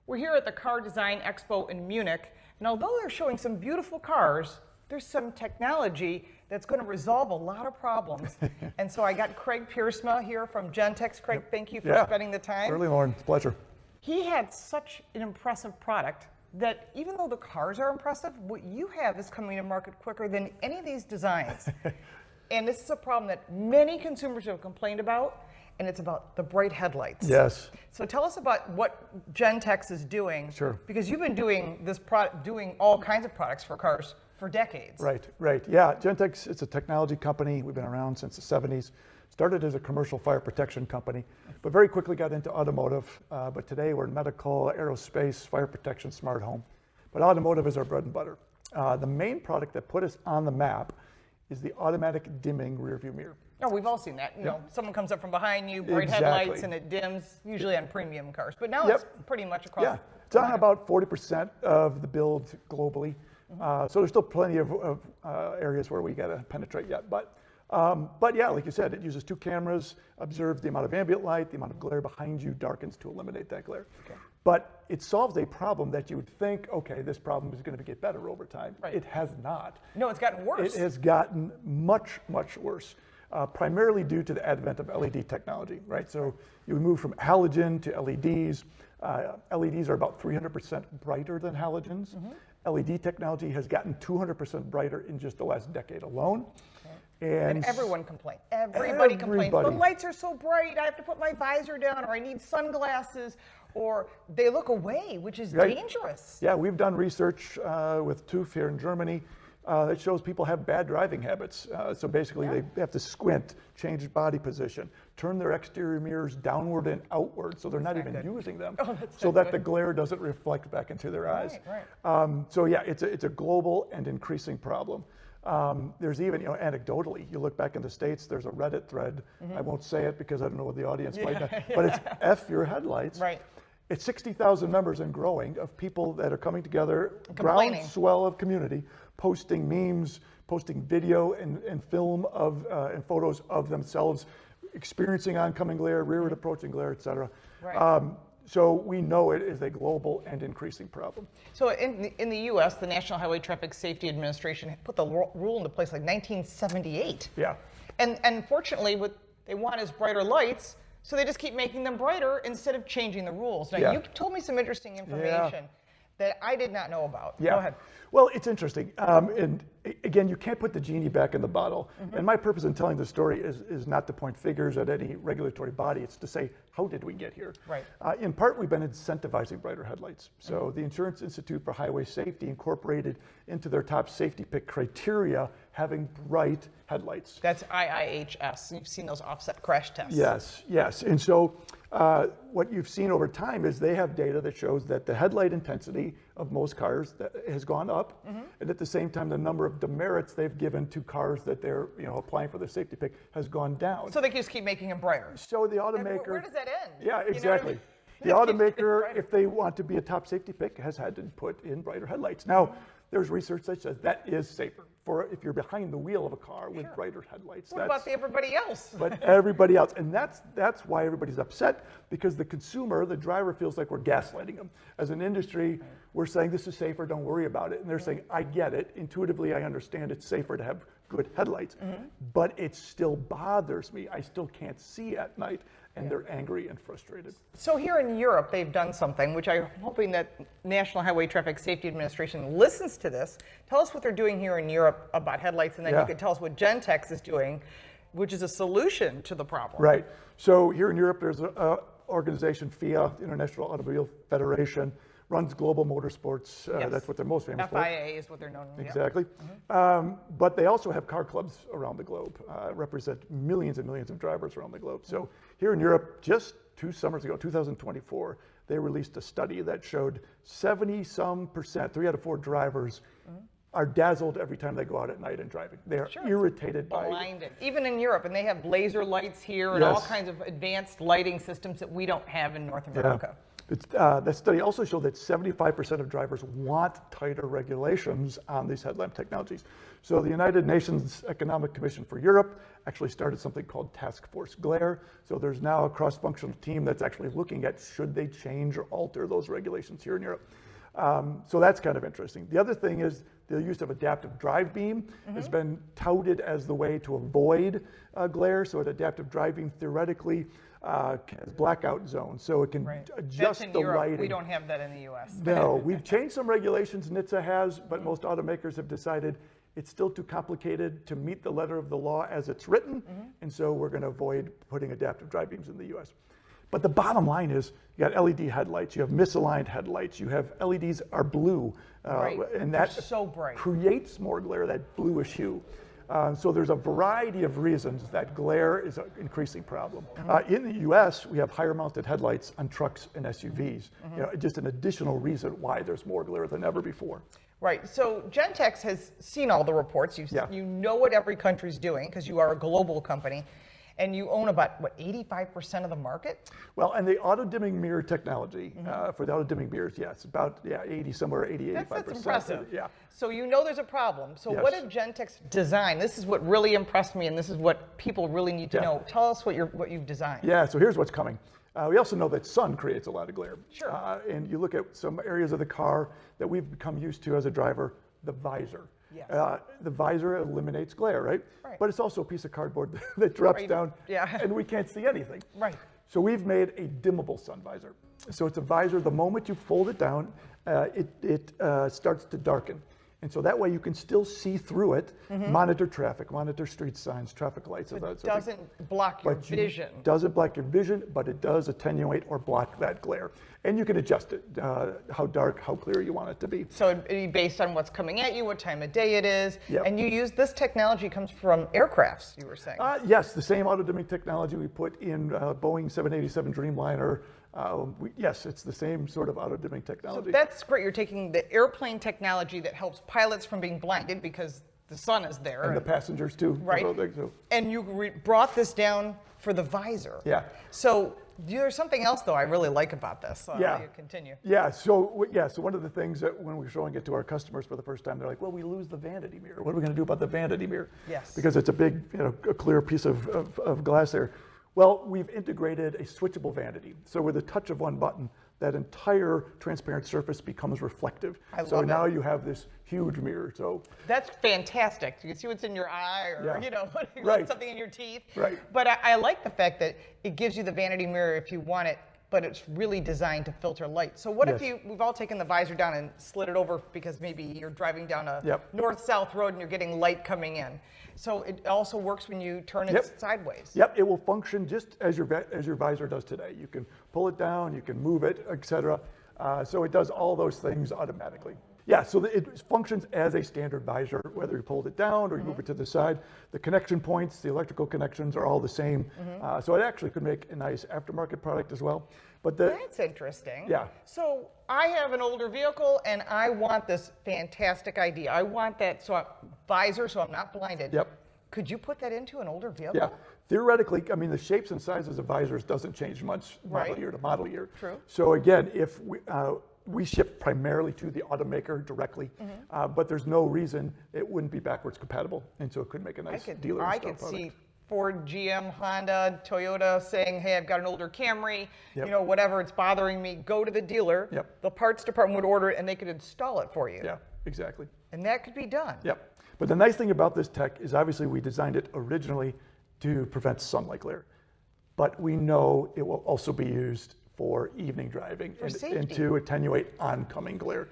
We're here at the Car Design Expo in Munich, and although they're showing some beautiful cars, there's some technology that's going to resolve a lot of problems. And so I got Craig Piersma here from Gentex. Craig, thank you for spending the time. Certainly, Lauren. It's a pleasure. He had such an impressive product that even though the cars are impressive, what you have is coming to market quicker than any of these designs. And this is a problem that many consumers have complained about, and it's about the bright headlights. Yes. So tell us about what Gentex is doing. Sure. Because you've been doing this product, doing all kinds of products for cars for decades. Right. Yeah, Gentex, it's a technology company. We've been around since the 70s. Started as a commercial fire protection company, but very quickly got into automotive. But today we're in medical, aerospace, fire protection, smart home. But automotive is our bread and butter. The main product that put us on the map is the automatic dimming rear view mirror. Oh, we've all seen that. You know, someone comes up from behind you, bright headlights, and it dims, usually on premium cars. But now it's pretty much across. Yeah, it's on about 40% of the build globally. So there's still plenty of areas where we got to penetrate yet. But yeah, like you said, it uses two cameras, observes the amount of ambient light, the amount of glare behind you, darkens to eliminate that glare. Okay. But it solves a problem that you would think, okay, this problem is going to get better over time. Right. It has not. No, it's gotten worse. It has gotten much, much worse, primarily due to the advent of LED technology, right? So you move from halogen to LEDs. LEDs are about 300% brighter than halogens. LED technology has gotten 200% brighter in just the last decade alone. And everyone complains. Everybody complains. The lights are so bright, I have to put my visor down, or I need sunglasses, or they look away, which is dangerous. Yeah, we've done research with TÜV here in Germany that shows people have bad driving habits. So basically they have to squint, change body position, turn their exterior mirrors downward and outward so they're not even using them, so that the glare doesn't reflect back into their eyes. So yeah, it's a global and increasing problem. There's even, anecdotally, you look back in the States, there's a Reddit thread. I won't say it because I don't know what the audience might know, but it's F your headlights. Right. It's 60,000 members and growing of people that are coming together, groundswell of community, posting memes, posting video and film of and photos of themselves experiencing oncoming glare, rearward approaching glare, et cetera. So we know it is a global and increasing problem. So in the U.S., the National Highway Traffic Safety Administration put the rule into place like 1978. Yeah. And fortunately, what they want is brighter lights, so they just keep making them brighter instead of changing the rules. Now, you told me some interesting information that I did not know about. Go ahead. Well, it's interesting. And again, you can't put the genie back in the bottle. And my purpose in telling this story is not to point figures at any regulatory body. It's to say, how did we get here? Right. In part, we've been incentivizing brighter headlights. So the Insurance Institute for Highway Safety incorporated into their top safety pick criteria having bright headlights. That's IIHS. You've seen those offset crash tests. Yes. And so what you've seen over time is they have data that shows that the headlight intensity of most cars has gone up, and at the same time, the number of demerits they've given to cars that they're applying for the safety pick has gone down. So they just keep making them brighter. So the automaker. Where does that end? Yeah, exactly. The automaker, if they want to be a top safety pick, has had to put in brighter headlights. Now, there's research that says that is safer for if you're behind the wheel of a car with brighter headlights. What about everybody else? But everybody else, and that's why everybody's upset, because the consumer, the driver, feels like we're gaslighting them. As an industry, we're saying this is safer, don't worry about it, and they're saying, I get it, intuitively I understand it's safer to have good headlights, but it still bothers me. I still can't see at night. And they're angry and frustrated. So here in Europe, they've done something, which I'm hoping that National Highway Traffic Safety Administration listens to this. Tell us what they're doing here in Europe about headlights, and then you can tell us what Gentex is doing, which is a solution to the problem. Right. So here in Europe, there's an organization, FIA, International Automobile Federation, runs global motorsports. That's what they're most famous for. FIA is what they're known for. Exactly. But they also have car clubs around the globe, represent millions and millions of drivers around the globe. So here in Europe, just 2 summers ago, 2024, they released a study that showed 70-some%, 3 out of 4 drivers are dazzled every time they go out at night and driving. They are irritated by blinded. Even in Europe, and they have laser lights here and all kinds of advanced lighting systems that we don't have in North America. That study also showed that 75% of drivers want tighter regulations on these headlamp technologies. So the United Nations Economic Commission for Europe actually started something called Task Force Glare. So there's now a cross-functional team that's actually looking at should they change or alter those regulations here in Europe. So that's kind of interesting. The other thing is the use of adaptive drive beam has been touted as the way to avoid glare. So an adaptive drive beam theoretically has blackout zones, so it can adjust That's in the Europe. lighting. We don't have that in the U.S. No, we've changed some regulations, NHTSA has, but most automakers have decided it's still too complicated to meet the letter of the law as it's written, and so we're going to avoid putting adaptive drive beams in the U.S. But the bottom line is, you got LED headlights, you have misaligned headlights, you have LEDs are blue, and that so bright. creates more glare, that bluish hue. So there's a variety of reasons that glare is an increasing problem. In the U.S., we have higher mounted headlights on trucks and SUVs. You know, just an additional reason why there's more glare than ever before. Right. So Gentex has seen all the reports. You know what every country's doing because you are a global company. And you own about, what, 85% of the market? Well, and the auto-dimming mirror technology, for the auto-dimming mirrors, yes, about 80, somewhere 80, 85%. That's impressive. Yeah. So you know there's a problem. So Yes. what did Gentex design? This is what really impressed me, and this is what people really need to know. Tell us what you've designed. Yeah, so here's what's coming. We also know that sun creates a lot of glare. Sure. And you look at some areas of the car that we've become used to as a driver, the visor. Yes. The visor eliminates glare, right? Right. But it's also a piece of cardboard that drops down, Yeah. and we can't see anything. Right. So we've made a dimmable sun visor. So it's a visor, the moment you fold it down, it starts to darken. And so that way you can still see through it, monitor traffic, monitor street signs, traffic lights. It doesn't block your vision. Doesn't block your vision, but it does attenuate or block that glare. And you can adjust it, how dark, how clear you want it to be. So it'd be based on what's coming at you, what time of day it is. Yep. And you use this technology comes from aircrafts, you were saying. Yes, the same auto-dimming technology we put in Boeing 787 Dreamliner. Yes, it's the same sort of auto-dimming technology. So that's great. You're taking the airplane technology that helps pilots from being blinded because the sun is there. And the passengers too. Right. And you brought this down for the visor. Yeah. So there's something else, though, I really like about this. Yeah. You continue. Yeah. So one of the things that when we're showing it to our customers for the first time, they're like, "Well, we lose the vanity mirror. What are we going to do about the vanity mirror?" Yes. Because it's a big, a clear piece of glass there. Well, we've integrated a switchable vanity. So with the touch of one button, that entire transparent surface becomes reflective. So now you have this huge mirror. So that's fantastic. You can see what's in your eye or, Right. something in your teeth. Right. But I like the fact that it gives you the vanity mirror if you want it, but it's really designed to filter light. So what if we've all taken the visor down and slid it over because maybe you're driving down a north-south road and you're getting light coming in. So it also works when you turn it sideways. Yep, it will function just as your visor does today. You can pull it down, you can move it, etc. So it does all those things automatically. Yeah, so it functions as a standard visor, whether you pull it down or you move it to the side. The connection points, the electrical connections are all the same. So it actually could make a nice aftermarket product as well. But that's interesting. Yeah. So I have an older vehicle and I want this fantastic idea. I want that visor so I'm not blinded. Yep. Could you put that into an older vehicle? Yeah. Theoretically, I mean, the shapes and sizes of visors doesn't change much model year to model year. True. So again, if we ship primarily to the automaker directly, but there's no reason it wouldn't be backwards compatible, and so it could make a nice dealer install product. I could see Ford, GM, Honda, Toyota saying, "Hey, I've got an older Camry, whatever, it's bothering me." Go to the dealer. Yep. The parts department would order it, and they could install it for you. Yeah, exactly. And that could be done. Yep. But the nice thing about this tech is obviously we designed it originally to prevent sunlight glare, but we know it will also be used for evening driving and to attenuate oncoming glare.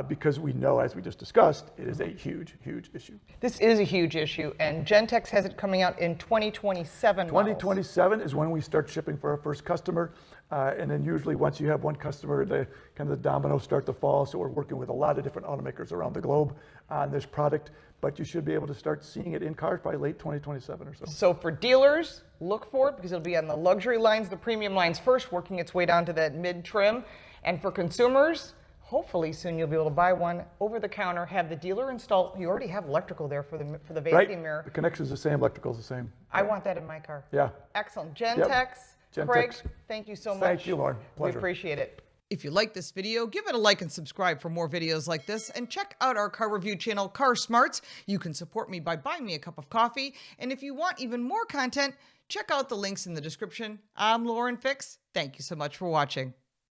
Because we know, as we just discussed, it is a huge, huge issue. This is a huge issue, and Gentex has it coming out in 2027 models. 2027 is when we start shipping for our first customer, and then usually once you have one customer, the dominoes start to fall. So we're working with a lot of different automakers around the globe on this product, but you should be able to start seeing it in cars by late 2027 or so. So for dealers, look for it because it'll be on the luxury lines, the premium lines first, working its way down to that mid-trim, and for consumers, hopefully soon you'll be able to buy one over the counter, have the dealer install. You already have electrical there for the vanity mirror. The connection's the same, electrical's the same. I want that in my car. Yeah. Excellent. Gentex, Craig, thank you so much. Thank you, Lauren. Pleasure. We appreciate it. If you like this video, give it a like and subscribe for more videos like this, and check out our car review channel, Car Smarts. You can support me by buying me a cup of coffee, and if you want even more content, check out the links in the description. I'm Lauren Fix. Thank you so much for watching.